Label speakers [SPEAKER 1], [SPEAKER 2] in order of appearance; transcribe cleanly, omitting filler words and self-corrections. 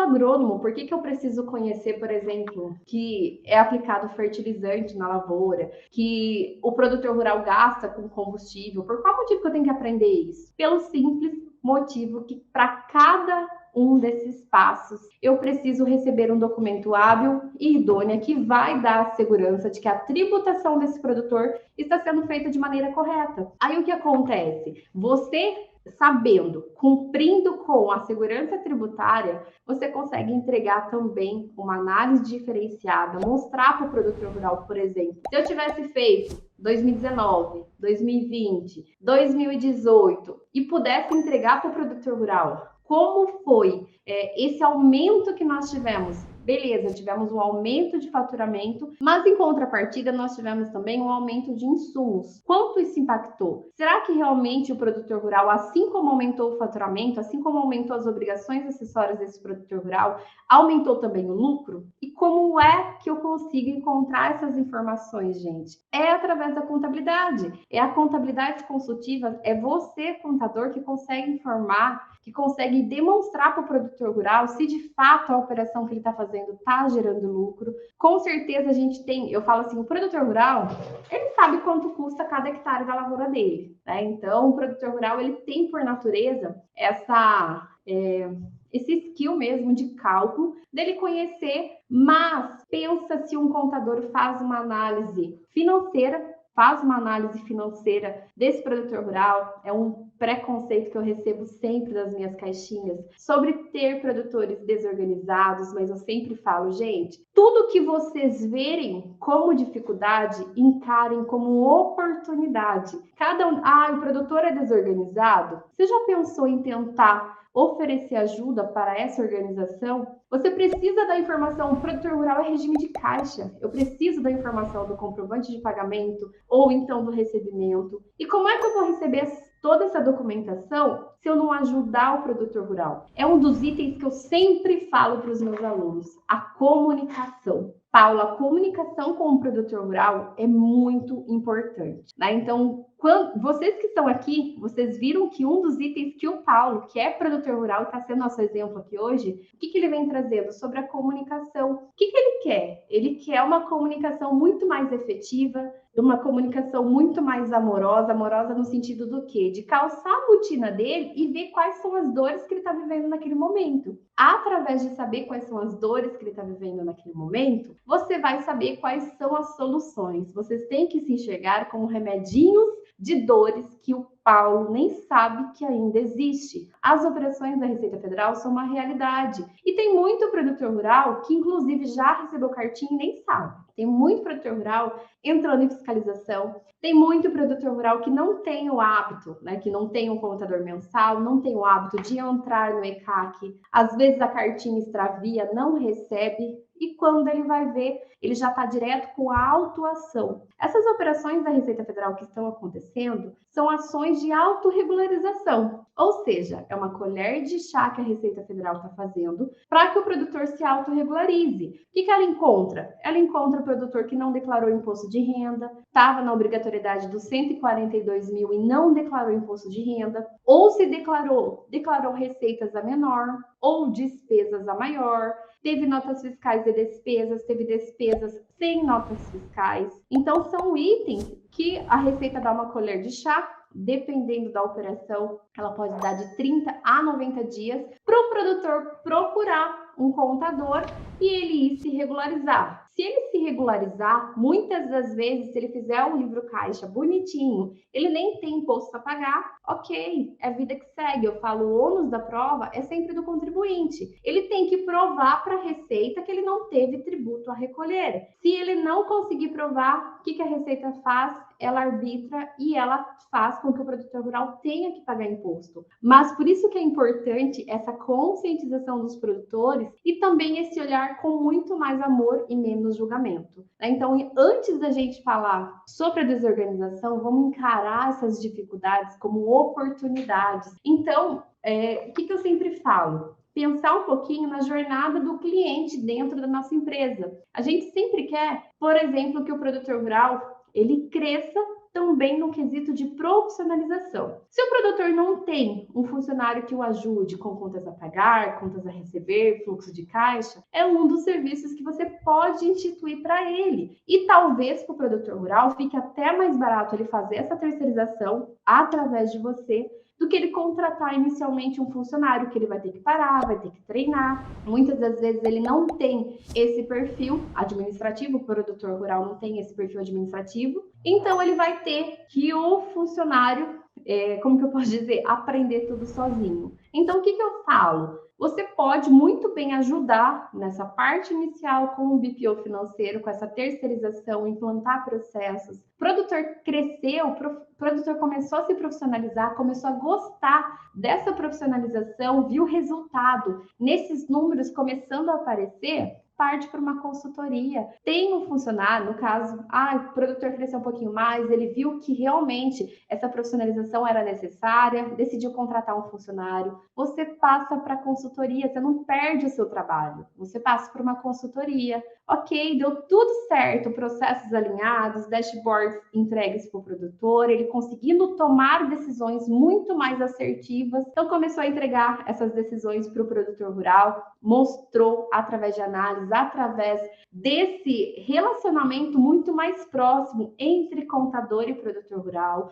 [SPEAKER 1] agrônomo, por que eu preciso conhecer, por exemplo, que é aplicado fertilizante na lavoura, que o produtor rural gasta com combustível? Por qual motivo que eu tenho que aprender isso? Pelo simples motivo que para cada um desses passos eu preciso receber um documento hábil e idôneo que vai dar a segurança de que a tributação desse produtor está sendo feita de maneira correta. Aí o que acontece? Você sabendo, cumprindo com a segurança tributária, você consegue entregar também uma análise diferenciada, mostrar para o produtor rural, por exemplo, se eu tivesse feito 2019, 2020, 2018 e pudesse entregar para o produtor rural como foi esse aumento que nós tivemos. Beleza, tivemos um aumento de faturamento, mas em contrapartida nós tivemos também um aumento de insumos. Quanto isso impactou? Será que realmente o produtor rural, assim como aumentou o faturamento, assim como aumentou as obrigações acessórias desse produtor rural, aumentou também o lucro? E como é que eu consigo encontrar essas informações, gente? É através da contabilidade. É a contabilidade consultiva, é você, contador, que consegue informar, que consegue demonstrar para o produtor rural se de fato a operação que ele está fazendo está gerando lucro. Com certeza a gente tem, eu falo assim, o produtor rural, ele sabe quanto custa cada hectare da lavoura dele, né? Então, o produtor rural, ele tem por natureza esse skill mesmo de cálculo, dele conhecer, mas pensa se um contador faz uma análise financeira desse produtor rural, é um preconceito que eu recebo sempre das minhas caixinhas, sobre ter produtores desorganizados, mas eu sempre falo, gente, tudo que vocês verem como dificuldade, encarem como oportunidade. O produtor é desorganizado? Você já pensou em tentar oferecer ajuda para essa organização? Você precisa da informação, o produtor rural é regime de caixa, eu preciso da informação do comprovante de pagamento ou então do recebimento. E como é que eu vou receber toda essa documentação se eu não ajudar o produtor rural? É um dos itens que eu sempre falo para os meus alunos, a comunicação. Paula, a comunicação com o produtor rural é muito importante, né? Então, vocês que estão aqui, vocês viram que um dos itens que o Paulo, que é produtor rural, está sendo nosso exemplo aqui hoje, o que ele vem trazendo? Sobre a comunicação. O que ele quer? Ele quer uma comunicação muito mais efetiva, uma comunicação muito mais amorosa no sentido do quê? De calçar a botina dele e ver quais são as dores que ele está vivendo naquele momento. Através de saber quais são as dores que ele está vivendo naquele momento, você vai saber quais são as soluções. Vocês têm que se enxergar como remedinhos de dores que o Paulo nem sabe que ainda existe. As operações da Receita Federal são uma realidade. E tem muito produtor rural que, inclusive, já recebeu cartinha e nem sabe. Tem muito produtor rural entrando em fiscalização. Tem muito produtor rural que não tem o hábito, né? Que não tem um contador mensal, não tem o hábito de entrar no ECAC. Às vezes a cartinha extravia, não recebe. E quando ele vai ver, ele já está direto com a autuação. Essas operações da Receita Federal que estão acontecendo são ações de autorregularização, ou seja, é uma colher de chá que a Receita Federal está fazendo para que o produtor se autorregularize. O que ela encontra? Ela encontra o produtor que não declarou imposto de renda, estava na obrigatoriedade dos 142 mil e não declarou imposto de renda, ou se declarou receitas a menor ou despesas a maior, teve notas fiscais de despesas, teve despesas sem notas fiscais. Então, são itens que a Receita dá uma colher de chá, dependendo da operação, ela pode dar de 30 a 90 dias para o produtor procurar um contador e ele ir se regularizar. Se ele se regularizar, muitas das vezes, se ele fizer um livro caixa bonitinho, ele nem tem imposto para pagar, ok, é a vida que segue. Eu falo, o ônus da prova é sempre do contribuinte. Ele tem que provar para a Receita que ele não teve tributo a recolher. Se ele não conseguir provar, o que a Receita faz? Ela arbitra e ela faz com que o produtor rural tenha que pagar imposto. Mas por isso que é importante essa conscientização dos produtores e também esse olhar com muito mais amor e menos julgamento. Então, antes da gente falar sobre a desorganização, vamos encarar essas dificuldades como oportunidades. Então, o que eu sempre falo? Pensar um pouquinho na jornada do cliente dentro da nossa empresa. A gente sempre quer, por exemplo, que o produtor rural ele cresça também no quesito de profissionalização. Se o produtor não tem um funcionário que o ajude com contas a pagar, contas a receber, fluxo de caixa, é um dos serviços que você pode instituir para ele. E talvez para o produtor rural fique até mais barato ele fazer essa terceirização através de você do que ele contratar inicialmente um funcionário que ele vai ter que parar, vai ter que treinar. Muitas das vezes ele não tem esse perfil administrativo, o produtor rural não tem esse perfil administrativo, então ele vai ter que o funcionário, como que eu posso dizer, aprender tudo sozinho. Então o que eu falo? Você pode muito bem ajudar nessa parte inicial com o BPO financeiro, com essa terceirização, implantar processos. O produtor cresceu, o produtor começou a se profissionalizar, começou a gostar dessa profissionalização, viu o resultado nesses números começando a aparecer, parte para uma consultoria. Tem um funcionário, no caso, o produtor cresceu um pouquinho mais, ele viu que realmente essa profissionalização era necessária, decidiu contratar um funcionário. Você passa para a consultoria, você não perde o seu trabalho, você passa para uma consultoria. Ok, deu tudo certo, processos alinhados, dashboards entregues para o produtor, ele conseguindo tomar decisões muito mais assertivas. Então, começou a entregar essas decisões para o produtor rural, mostrou através de análise, através desse relacionamento muito mais próximo entre contador e produtor rural,